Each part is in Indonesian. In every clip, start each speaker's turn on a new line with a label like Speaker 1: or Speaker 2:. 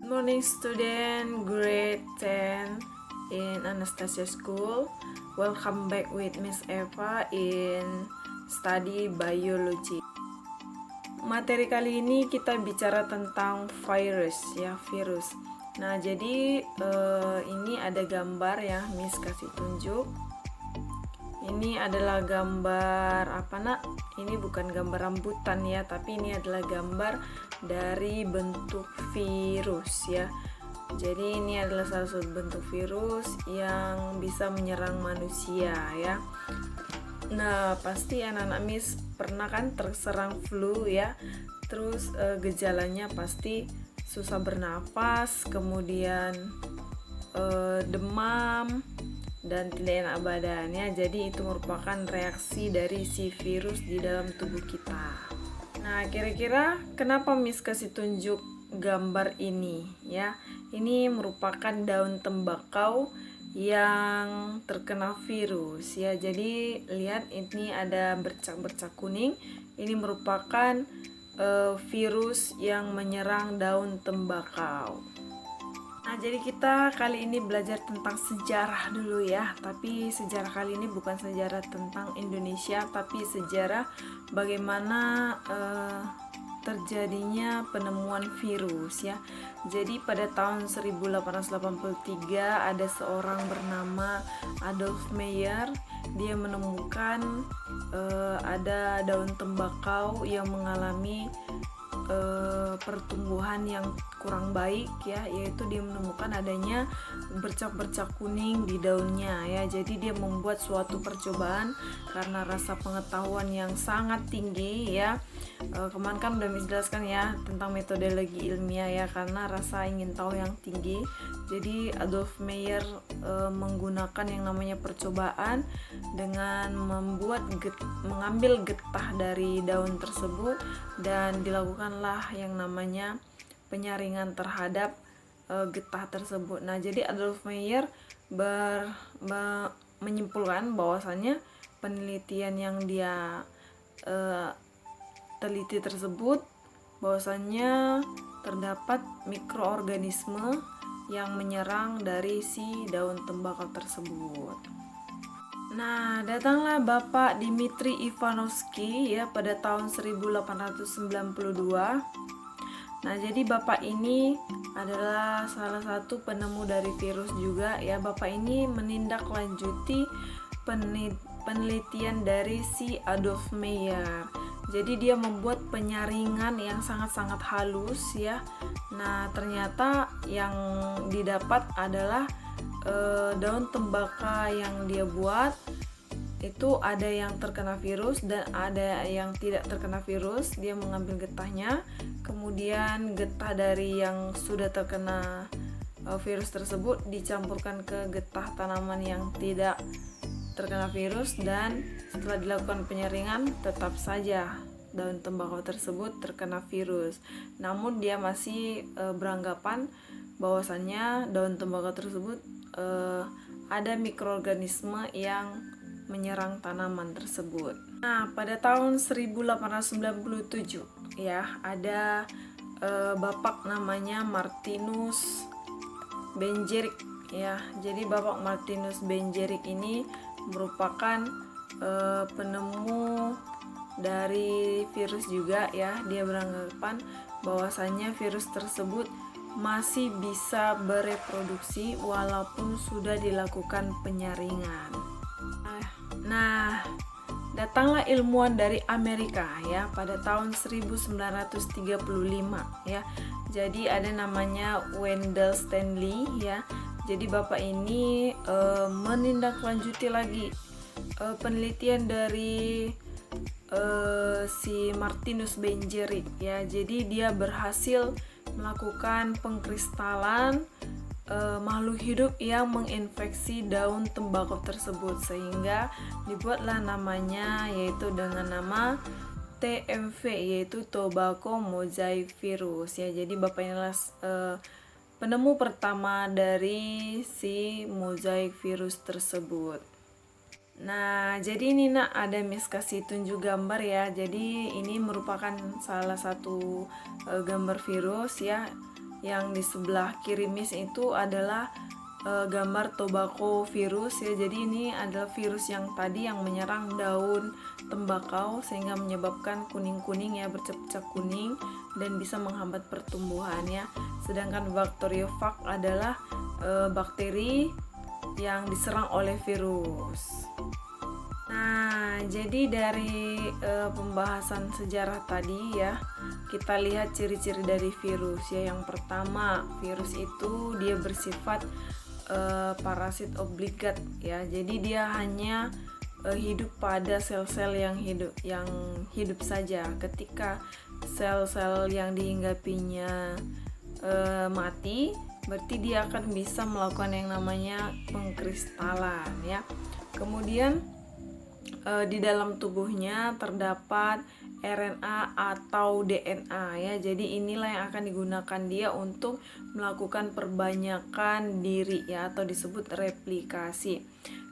Speaker 1: Good morning student grade 10 in Anastasia School. Welcome back with Miss Eva in study biology. Materi kali ini kita bicara tentang virus ya, virus. Nah, jadi ini ada gambar ya, Miss kasih tunjuk. Ini adalah gambar apa nak? Ini bukan gambar rambutan ya, tapi ini adalah gambar dari bentuk virus ya. Jadi ini adalah salah satu bentuk virus yang bisa menyerang manusia ya. Nah, pasti anak-anak Miss pernah kan terserang flu ya. Terus gejalanya pasti susah bernapas, kemudian demam dan tidak enak badannya. Jadi itu merupakan reaksi dari si virus di dalam tubuh kita. Nah, kira-kira kenapa Miss kasih tunjuk gambar ini ya? Ini merupakan daun tembakau yang terkena virus ya. Jadi lihat ini ada bercak-bercak kuning. Ini merupakan virus yang menyerang daun tembakau. Nah, jadi kita kali ini belajar tentang sejarah dulu ya. Tapi sejarah kali ini bukan sejarah tentang Indonesia, tapi sejarah bagaimana terjadinya penemuan virus ya. Jadi pada tahun 1883 ada seorang bernama Adolf Meyer. Dia menemukan ada daun tembakau yang mengalami pertumbuhan yang kurang baik ya, yaitu dia menemukan adanya bercak-bercak kuning di daunnya ya. Jadi dia membuat suatu percobaan karena rasa pengetahuan yang sangat tinggi ya. Kemarin kan udah menjelaskan ya tentang metodologi ilmiah ya, karena rasa ingin tahu yang tinggi. Jadi Adolf Meyer menggunakan yang namanya percobaan dengan mengambil getah dari daun tersebut dan dilakukanlah yang namanya penyaringan terhadap getah tersebut. Nah, jadi Adolf Meyer menyimpulkan bahwasannya penelitian yang dia teliti tersebut bahwasannya terdapat mikroorganisme yang menyerang dari si daun tembakau tersebut. Nah, datanglah Bapak Dmitri Ivanovsky ya pada tahun 1892. Nah, jadi Bapak ini adalah salah satu penemu dari virus juga ya. Bapak ini menindaklanjuti penelitian dari si Adolf Meyer. Jadi dia membuat penyaringan yang sangat-sangat halus ya. Nah, ternyata yang didapat adalah daun tembakau yang dia buat itu ada yang terkena virus dan ada yang tidak terkena virus. Dia mengambil getahnya, kemudian getah dari yang sudah terkena virus tersebut dicampurkan ke getah tanaman yang tidak terkena virus, dan setelah dilakukan penyaringan tetap saja daun tembakau tersebut terkena virus. Namun dia masih beranggapan bahwasannya daun tembakau tersebut ada mikroorganisme yang menyerang tanaman tersebut. Nah, pada tahun 1897 ya ada bapak namanya Martinus Benjerik ya. Jadi bapak Martinus Benjerik ini merupakan penemu dari virus juga ya. Dia beranggapan bahwasannya virus tersebut masih bisa bereproduksi walaupun sudah dilakukan penyaringan. Nah, datanglah ilmuwan dari Amerika ya pada tahun 1935 ya. Jadi ada namanya Wendell Stanley ya. Jadi bapak ini menindaklanjuti lagi penelitian dari si Martinus Benjerik ya. Jadi dia berhasil melakukan pengkristalan makhluk hidup yang menginfeksi daun tembakau tersebut, sehingga dibuatlah namanya yaitu dengan nama TMV, yaitu Tobacco Mosaic Virus ya. Jadi bapak inilah penemu pertama dari si mosaic virus tersebut. Nah, jadi ini nak ada Miss kasih tunjuk gambar ya. Jadi ini merupakan salah satu gambar virus ya yang di sebelah kiri Miss itu adalah gambar tobacco virus ya. Jadi ini adalah virus yang tadi yang menyerang daun tembakau sehingga menyebabkan kuning-kuning ya, bercak-bercak kuning dan bisa menghambat pertumbuhan ya. Sedangkan bakteriophag adalah bakteri yang diserang oleh virus. Nah, jadi dari pembahasan sejarah tadi ya, kita lihat ciri-ciri dari virus ya. Yang pertama, virus itu dia bersifat parasit obligat ya. Jadi dia hanya hidup pada sel-sel yang hidup saja. Ketika sel-sel yang dihinggapinya mati, berarti dia akan bisa melakukan yang namanya pengkristalan ya. Kemudian di dalam tubuhnya terdapat RNA atau DNA ya. Jadi inilah yang akan digunakan dia untuk melakukan perbanyakan diri ya, atau disebut replikasi.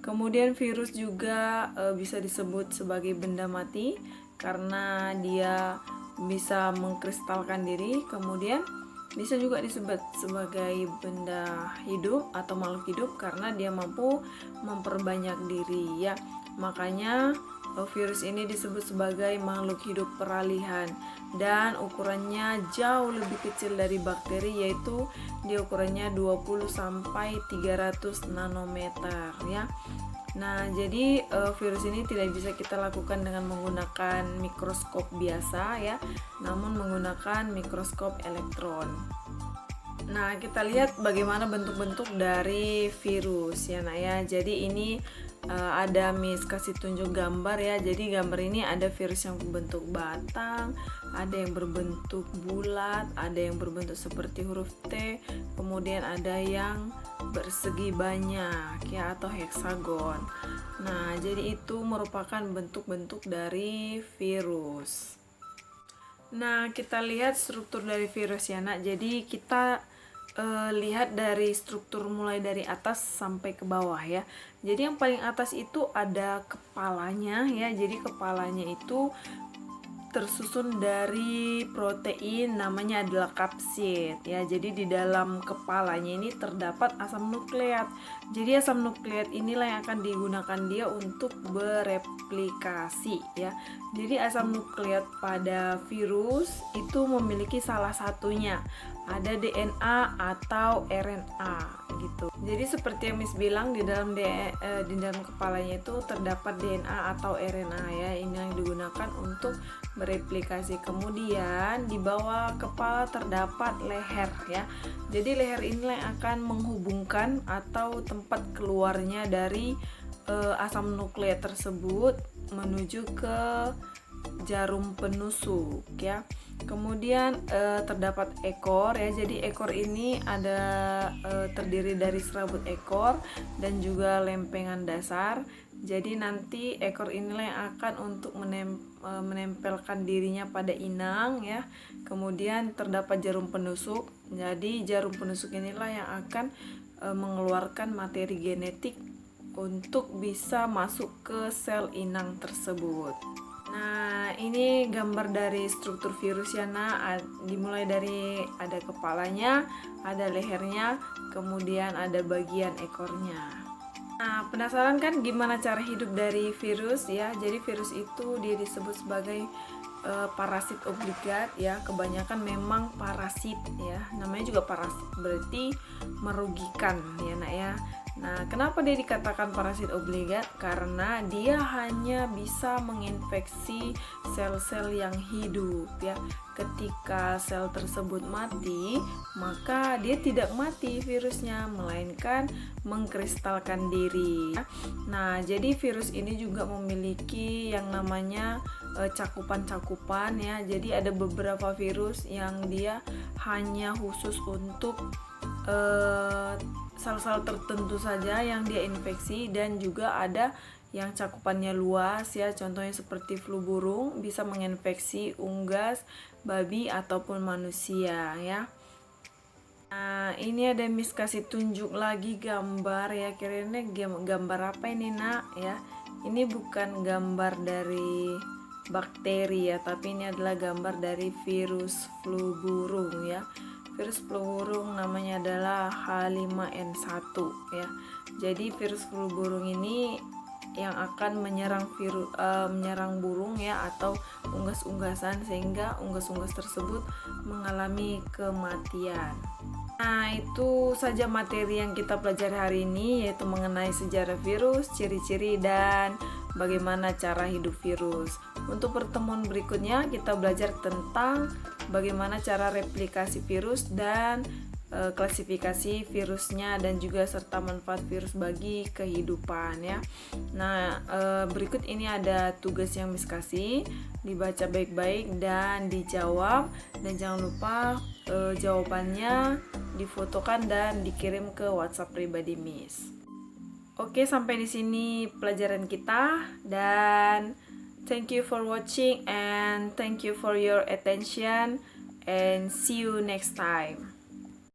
Speaker 1: Kemudian virus juga bisa disebut sebagai benda mati karena dia bisa mengkristalkan diri. Kemudian bisa juga disebut sebagai benda hidup atau makhluk hidup karena dia mampu memperbanyak diri ya. Makanya virus ini disebut sebagai makhluk hidup peralihan dan ukurannya jauh lebih kecil dari bakteri, yaitu dia ukurannya 20 sampai 300 nanometer ya. Nah, jadi virus ini tidak bisa kita lakukan dengan menggunakan mikroskop biasa ya, namun menggunakan mikroskop elektron. Nah, kita lihat bagaimana bentuk-bentuk dari virus ya, ya. Jadi ini ada Miss kasih tunjuk gambar ya. Jadi gambar ini ada virus yang berbentuk batang, ada yang berbentuk bulat, ada yang berbentuk seperti huruf T, kemudian ada yang bersegi banyak ya, atau heksagon. Nah, jadi itu merupakan bentuk-bentuk dari virus. Nah, kita lihat struktur dari virus ya, Nak. Jadi kita lihat dari struktur mulai dari atas sampai ke bawah ya. Jadi yang paling atas itu ada kepalanya ya. Jadi kepalanya itu tersusun dari protein, namanya adalah kapsid ya. Jadi di dalam kepalanya ini terdapat asam nukleat. Jadi asam nukleat inilah yang akan digunakan dia untuk bereplikasi ya. Jadi asam nukleat pada virus itu memiliki salah satunya, ada DNA atau RNA gitu. Jadi seperti yang Miss bilang, di dalam kepalanya itu terdapat DNA atau RNA ya. Ini yang digunakan untuk bereplikasi. Kemudian di bawah kepala terdapat leher ya. Jadi leher inilah yang akan menghubungkan atau tempat keluarnya dari asam nukleat tersebut menuju ke jarum penusuk ya. Kemudian terdapat ekor ya. Jadi ekor ini ada terdiri dari serabut ekor dan juga lempengan dasar. Jadi nanti ekor inilah yang akan untuk menempelkan dirinya pada inang ya. Kemudian terdapat jarum penusuk. Jadi jarum penusuk inilah yang akan mengeluarkan materi genetik untuk bisa masuk ke sel inang tersebut. Nah, ini gambar dari struktur virus ya, nah. Dimulai dari ada kepalanya, ada lehernya, kemudian ada bagian ekornya. Nah, penasaran kan gimana cara hidup dari virus ya? Jadi virus itu dia disebut sebagai parasit obligat ya. Kebanyakan memang parasit ya. Namanya juga parasit, berarti merugikan ya, Nak ya. Nah, kenapa dia dikatakan parasit obligat? Karena dia hanya bisa menginfeksi sel-sel yang hidup ya. Ketika sel tersebut mati, maka dia tidak mati virusnya, melainkan mengkristalkan diri. Nah, jadi virus ini juga memiliki yang namanya cakupan-cakupan ya. Jadi ada beberapa virus yang dia hanya khusus untuk sel-sel tertentu saja yang dia infeksi, dan juga ada yang cakupannya luas ya. Contohnya seperti flu burung bisa menginfeksi unggas, babi ataupun manusia ya. Nah, ini ada Miss kasih tunjuk lagi gambar ya. Kira-kira gambar apa ini, Nak ya? Ini bukan gambar dari bakteri ya, tapi ini adalah gambar dari virus flu burung ya. virus flu burung namanya adalah H5N1 ya. Jadi virus flu burung ini yang akan menyerang burung ya, atau unggas-unggasan, sehingga unggas-unggas tersebut mengalami kematian. Nah, itu saja materi yang kita pelajari hari ini, yaitu mengenai sejarah virus, ciri-ciri, dan bagaimana cara hidup virus. Untuk pertemuan berikutnya kita belajar tentang bagaimana cara replikasi virus dan klasifikasi virusnya, dan juga serta manfaat virus bagi kehidupan ya. Nah, berikut ini ada tugas yang Miss kasih, dibaca baik-baik dan dijawab, dan jangan lupa jawabannya difotokan dan dikirim ke WhatsApp pribadi Miss. Oke, sampai di sini pelajaran kita, dan thank you for watching and thank you for your attention, and see you next time.